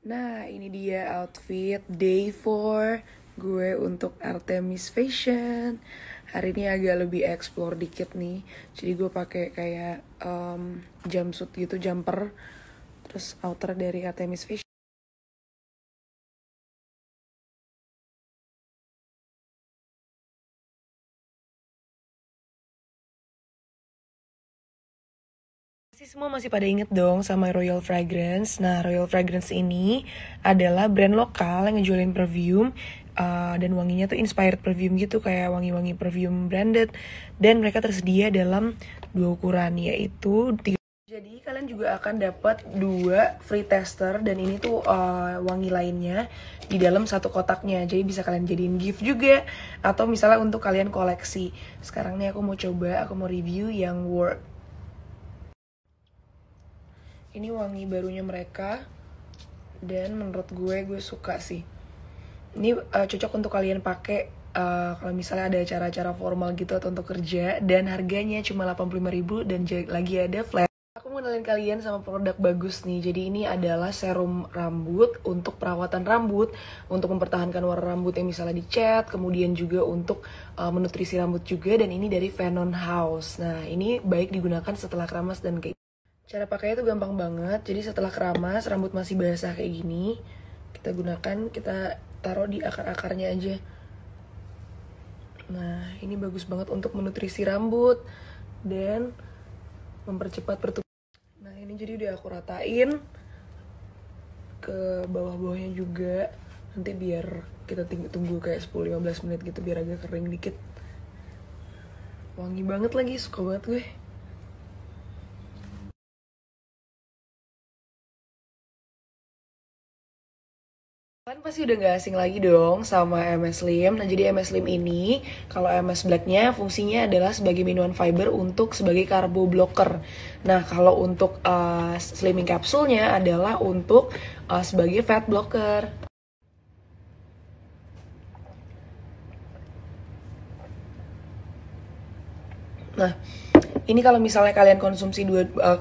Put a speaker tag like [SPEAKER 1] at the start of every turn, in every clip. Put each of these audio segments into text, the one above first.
[SPEAKER 1] Nah, ini dia outfit day 4 gue untuk Artemis Fashion. Hari ini agak lebih explore dikit nih. Jadi gue pakai kayak jumpsuit gitu, jumper. Terus outer dari Artemis Fashion. Semua masih pada inget dong sama Royal Fragrance. Nah, Royal Fragrance ini adalah brand lokal yang ngejualin perfume dan wanginya tuh inspired perfume gitu, kayak wangi-wangi perfume branded. Dan mereka tersedia dalam 2 ukuran, yaitu 3. Jadi kalian juga akan dapat 2 free tester, dan ini tuh wangi lainnya di dalam 1 kotaknya. Jadi bisa kalian jadiin gift juga, atau misalnya untuk kalian koleksi. Sekarang nih aku mau review yang Word. Ini wangi barunya mereka, dan menurut gue suka sih. Ini cocok untuk kalian pakai kalau misalnya ada acara-acara formal gitu atau untuk kerja, dan harganya cuma 85.000 dan lagi ada flat. Aku mau kenalin kalian sama produk bagus nih. Jadi ini adalah serum rambut untuk perawatan rambut, untuk mempertahankan warna rambut yang misalnya dicat, kemudian juga untuk menutrisi rambut juga, dan ini dari Venon House. Nah, ini baik digunakan setelah keramas dan kayak. Cara pakainya tuh gampang banget. Jadi setelah keramas, rambut masih basah kayak gini, kita gunakan, kita taruh di akar-akarnya aja. Nah, ini bagus banget untuk menutrisi rambut dan mempercepat pertumbuhan. Nah, ini jadi udah aku ratain ke bawah-bawahnya juga. Nanti biar kita tunggu kayak 10-15 menit gitu, biar agak kering dikit. Wangi banget lagi, suka banget gue. Kalian pasti udah gak asing lagi dong sama MS Slim. Nah, jadi MS Slim ini, kalau MS Black-nya fungsinya adalah sebagai minuman fiber untuk sebagai karbo blocker. Nah, kalau untuk slimming capsule-nya adalah untuk sebagai fat blocker. Nah, ini kalau misalnya kalian konsumsi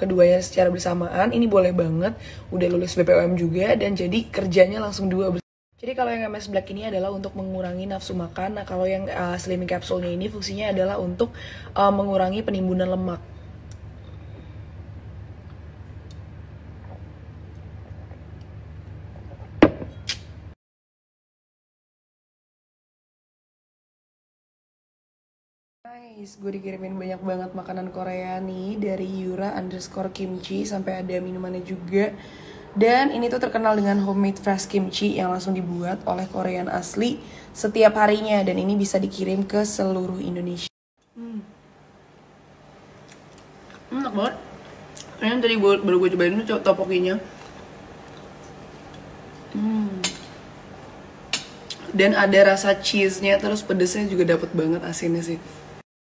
[SPEAKER 1] keduanya secara bersamaan, ini boleh banget, udah lulus BPOM juga, dan jadi kerjanya langsung 2. Jadi kalau yang MS Black ini adalah untuk mengurangi nafsu makan. Nah, kalau yang slimming capsule-nya ini fungsinya adalah untuk mengurangi penimbunan lemak. Guys, gue dikirimin banyak banget makanan Korea nih dari Yura_kimchi, sampai ada minumannya juga. Dan ini tuh terkenal dengan homemade fresh kimchi yang langsung dibuat oleh Korean asli setiap harinya, dan ini bisa dikirim ke seluruh Indonesia. Enak banget. Kayaknya tadi baru gue cobain tuh topokinya. Dan ada rasa cheese-nya, terus pedesnya juga dapet banget, asinnya sih.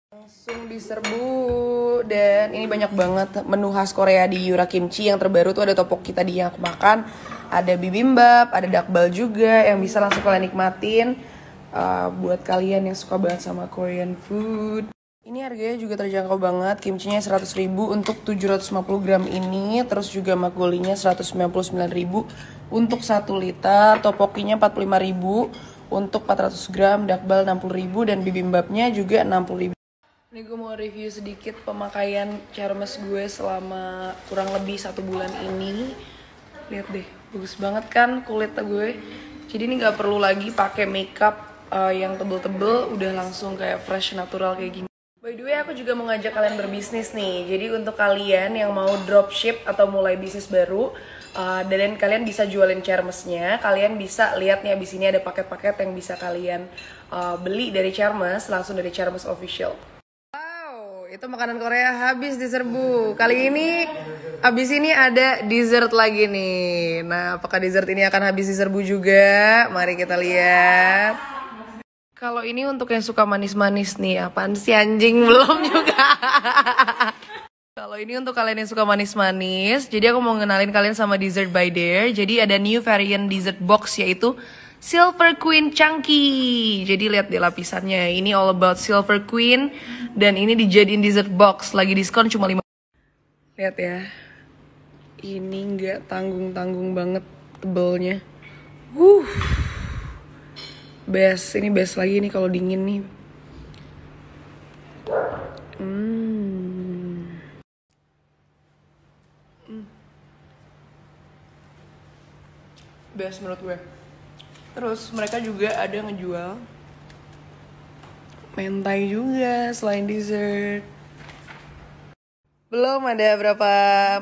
[SPEAKER 1] Langsung diserbu. Dan ini banyak banget menu khas Korea di Yura Kimchi. Yang terbaru tuh ada tteokbokki tadi yang aku makan, ada bibimbap, ada dakbal juga yang bisa langsung kalian nikmatin. Buat kalian yang suka banget sama Korean food, ini harganya juga terjangkau banget. Kimchinya 100.000 untuk 750 gram ini. Terus juga makgolinya 199.000 untuk 1 liter. Tteokbokkinya 45.000 untuk 400 gram. Dakbal 60.000 dan bibimbapnya juga 60.000. Ini gue mau review sedikit pemakaian Charmes gue selama kurang lebih 1 bulan ini. Lihat deh, bagus banget kan kulit gue. Jadi ini gak perlu lagi pakai makeup yang tebel-tebel, udah langsung kayak fresh, natural kayak gini. By the way, aku juga mau ngajak kalian berbisnis nih. Jadi untuk kalian yang mau dropship atau mulai bisnis baru, dan kalian bisa jualin Charmesnya, kalian bisa lihat nih, abis ini ada paket-paket yang bisa kalian beli dari Charmes, langsung dari Charmes Official. Itu makanan Korea habis diserbu. Kali ini habis ini ada dessert lagi nih. Nah, apakah dessert ini akan habis diserbu juga? Mari kita lihat. Kalau ini untuk yang suka manis-manis nih, apaan sih anjing, belum juga. Kalau ini untuk kalian yang suka manis-manis, jadi aku mau ngenalin kalian sama Dessert by Dare. Jadi ada new variant dessert box, yaitu Silver Queen Chunky. Jadi lihat di lapisannya, ini all about Silver Queen, dan ini dijadiin dessert box, lagi diskon cuma 5. Lihat ya, ini nggak tanggung-tanggung banget. tebelnya. Best, ini best lagi nih kalau dingin nih. Best menurut gue. Terus mereka juga ada ngejual mentai juga selain dessert. Belum ada berapa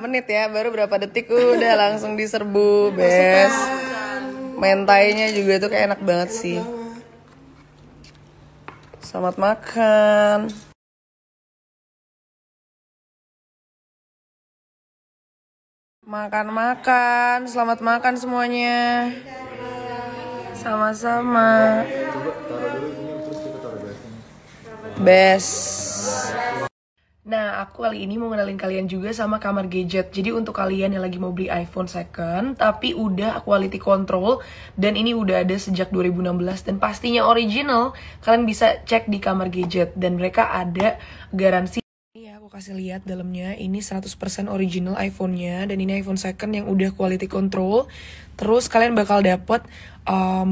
[SPEAKER 1] menit ya, baru berapa detik udah langsung diserbu. Best. Mentainya juga tuh kayak enak banget sih. Selamat makan. Makan-makan, selamat makan semuanya. Sama-sama. Best. Nah, aku kali ini mau ngenalin kalian juga sama kamar gadget. Jadi untuk kalian yang lagi mau beli iPhone second, tapi udah quality control, dan ini udah ada sejak 2016, dan pastinya original, kalian bisa cek di kamar gadget. Dan mereka ada garansi. Iya, aku kasih lihat dalamnya. Ini 100% original iPhone-nya, dan ini iPhone second yang udah quality control. Terus kalian bakal dapet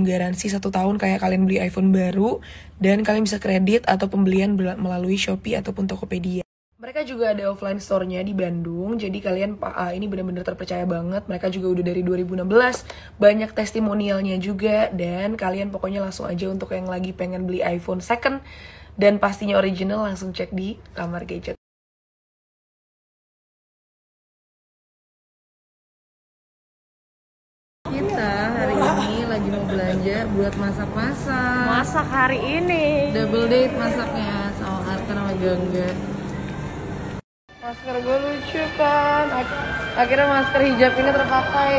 [SPEAKER 1] garansi 1 tahun kayak kalian beli iPhone baru, dan kalian bisa kredit atau pembelian melalui Shopee ataupun Tokopedia. Mereka juga ada offline store-nya di Bandung, jadi kalian ini benar-benar terpercaya banget. Mereka juga udah dari 2016, banyak testimonialnya juga, dan kalian pokoknya langsung aja untuk yang lagi pengen beli iPhone second dan pastinya original, langsung cek di kamar gadget. Kita hari ini lagi mau belanja buat masak-masak.
[SPEAKER 2] Masak hari ini.
[SPEAKER 1] Double date masaknya sama Arkan sama Gangga. Masker gue lucu kan. Akhirnya masker hijab ini terpakai.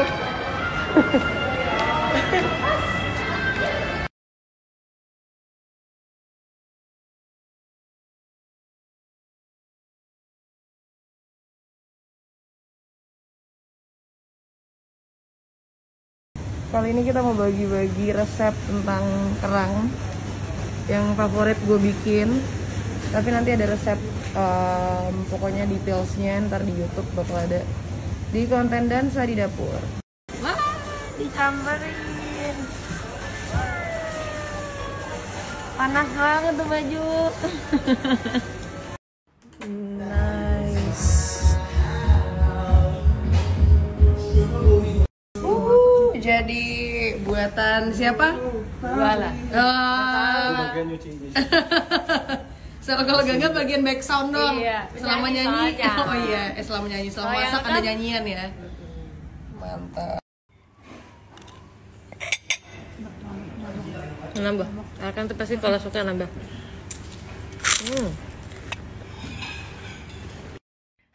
[SPEAKER 1] Kali ini kita mau bagi-bagi resep tentang kerang yang favorit gue bikin. Tapi nanti ada resep, pokoknya detailsnya ntar di YouTube bakal ada di konten Dansa di Dapur.
[SPEAKER 2] Wah, disamperin. Panas banget tuh baju.
[SPEAKER 1] Nice. Jadi buatan siapa?
[SPEAKER 2] Jualan.
[SPEAKER 1] Kalau Gangga bagian back sound dong.
[SPEAKER 2] Iya,
[SPEAKER 1] selama
[SPEAKER 2] nyanyi
[SPEAKER 1] nyanyi.
[SPEAKER 2] soalnya.
[SPEAKER 1] Oh iya, selama nyanyi, selama
[SPEAKER 2] Oh,
[SPEAKER 1] masak
[SPEAKER 2] ya,
[SPEAKER 1] ada
[SPEAKER 2] kan?
[SPEAKER 1] nyanyian ya. Mantap.
[SPEAKER 2] Nambah. Akan tuh pasti kalau suka nambah.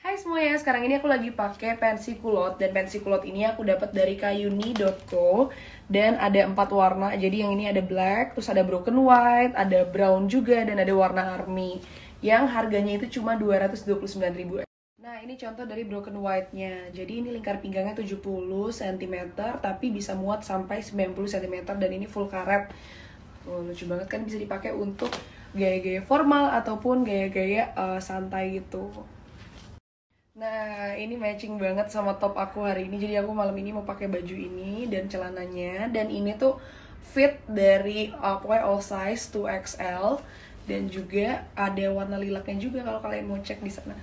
[SPEAKER 1] Hai semuanya, sekarang ini aku lagi pakai pensi kulot, dan pensi kulot ini aku dapat dari kayuni.co, dan ada 4 warna. Jadi yang ini ada black, terus ada broken white, ada brown juga, dan ada warna army yang harganya itu cuma 229.000. Nah, ini contoh dari broken white-nya. Jadi ini lingkar pinggangnya 70 cm, tapi bisa muat sampai 90 cm, dan ini full karet. Lucu banget kan, bisa dipakai untuk gaya-gaya formal ataupun gaya-gaya santai gitu. Nah, ini matching banget sama top aku hari ini. Jadi aku malam ini mau pakai baju ini dan celananya. Dan ini tuh fit dari pokoknya all size 2XL. Dan juga ada warna lilaknya juga kalau kalian mau cek di sana.